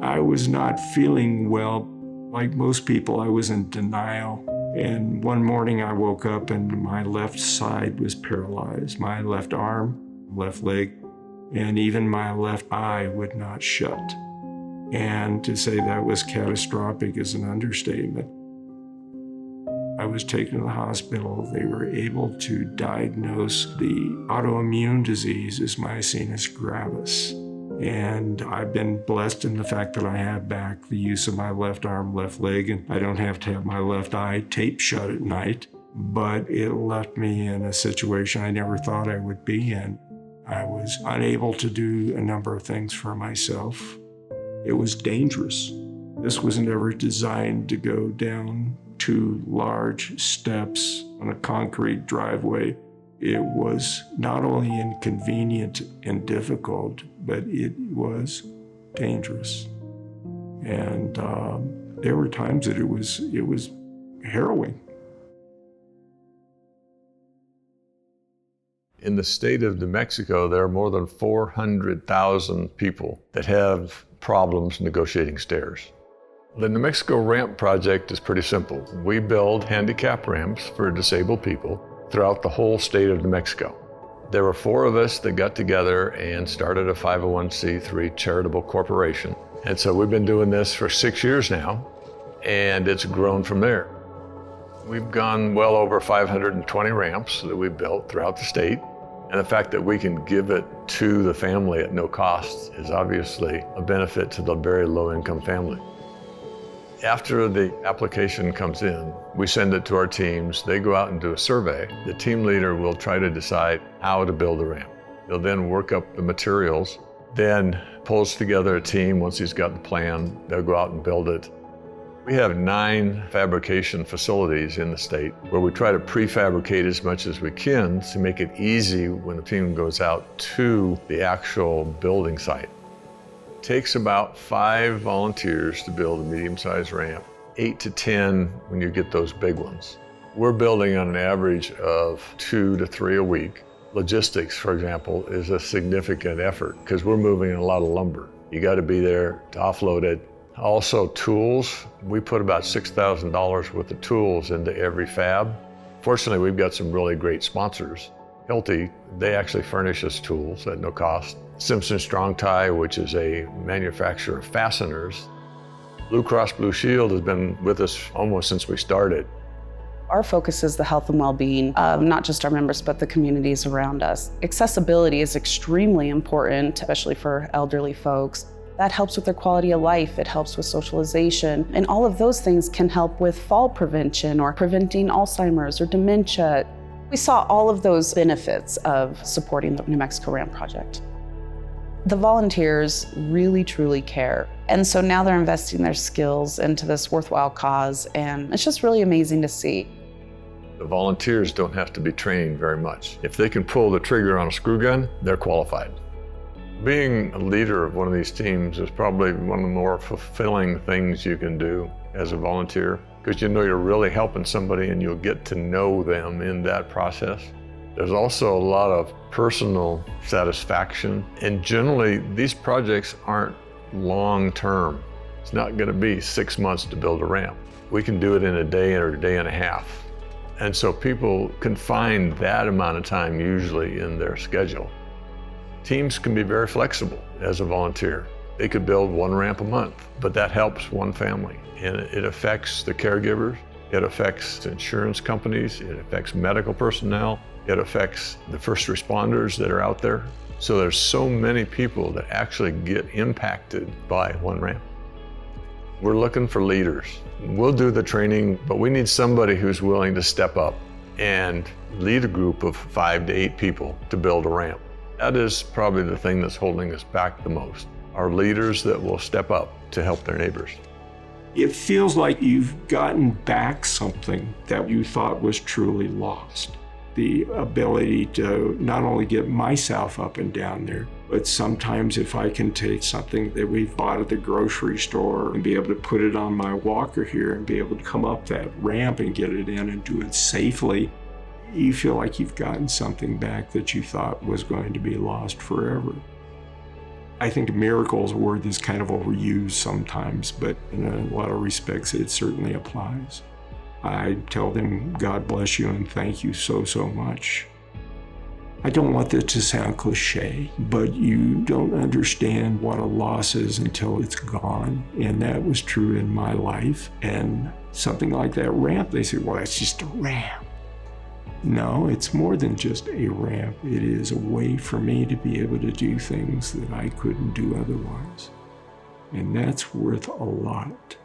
I was not feeling well. Like most people, I was in denial. And one morning I woke up and my left side was paralyzed. My left arm, left leg, and even my left eye would not shut. And to say that was catastrophic is an understatement. I was taken to the hospital. They were able to diagnose the autoimmune disease as myasthenia gravis. And I've been blessed in the fact that I have back the use of my left arm, left leg, and I don't have to have my left eye taped shut at night. But it left me in a situation I never thought I would be in. I was unable to do a number of things for myself. It was dangerous. This was never designed to go down 2 large steps on a concrete driveway. It was not only inconvenient and difficult, but it was dangerous. And there were times that it was harrowing. In the state of New Mexico, there are more than 400,000 people that have problems negotiating stairs. The New Mexico Ramp Project is pretty simple. We build handicap ramps for disabled people throughout the whole state of New Mexico. There were 4 of us that got together and started a 501c3 charitable corporation. And so we've been doing this for 6 years now, and it's grown from there. We've gone well over 520 ramps that we've built throughout the state. And the fact that we can give it to the family at no cost is obviously a benefit to the very low-income family. After the application comes in, we send it to our teams. They go out and do a survey. The team leader will try to decide how to build a ramp. He'll then work up the materials, then pulls together a team. Once he's got the plan, they'll go out and build it. We have 9 fabrication facilities in the state where we try to prefabricate as much as we can to make it easy when the team goes out to the actual building site. It takes about 5 volunteers to build a medium-sized ramp, 8 to 10 when you get those big ones. We're building on an average of 2 to 3 a week. Logistics, for example, is a significant effort because we're moving a lot of lumber. You got to be there to offload it. Also tools, we put about $6,000 worth of tools into every fab. Fortunately, we've got some really great sponsors. Hilti, they actually furnish us tools at no cost. Simpson Strong Tie, which is a manufacturer of fasteners. Blue Cross Blue Shield has been with us almost since we started. Our focus is the health and well-being of not just our members, but the communities around us. Accessibility is extremely important, especially for elderly folks. That helps with their quality of life, it helps with socialization, and all of those things can help with fall prevention or preventing Alzheimer's or dementia. We saw all of those benefits of supporting the New Mexico Ramp Project. The volunteers really, truly care. And so now they're investing their skills into this worthwhile cause, and it's just really amazing to see. The volunteers don't have to be trained very much. If they can pull the trigger on a screw gun, they're qualified. Being a leader of one of these teams is probably one of the more fulfilling things you can do as a volunteer, because you know you're really helping somebody and you'll get to know them in that process. There's also a lot of personal satisfaction, and generally these projects aren't long-term. It's not going to be 6 months to build a ramp. We can do it in a day or a day and a half. And so people can find that amount of time usually in their schedule. Teams can be very flexible as a volunteer. They could build 1 ramp a month, but that helps one family. And it affects the caregivers, it affects insurance companies, it affects medical personnel, it affects the first responders that are out there. So there's so many people that actually get impacted by 1 ramp. We're looking for leaders. We'll do the training, but we need somebody who's willing to step up and lead a group of 5 to 8 people to build a ramp. That is probably the thing that's holding us back the most, are leaders that will step up to help their neighbors. It feels like you've gotten back something that you thought was truly lost. The ability to not only get myself up and down there, but sometimes if I can take something that we've bought at the grocery store and be able to put it on my walker here and be able to come up that ramp and get it in and do it safely, you feel like you've gotten something back that you thought was going to be lost forever. I think miracle is a word that's kind of overused sometimes, but in a lot of respects, it certainly applies. I tell them, God bless you and thank you so, so much. I don't want that to sound cliche, but you don't understand what a loss is until it's gone. And that was true in my life. And something like that ramp, they say, well, that's just a ramp. No, it's more than just a ramp. It is a way for me to be able to do things that I couldn't do otherwise. And that's worth a lot.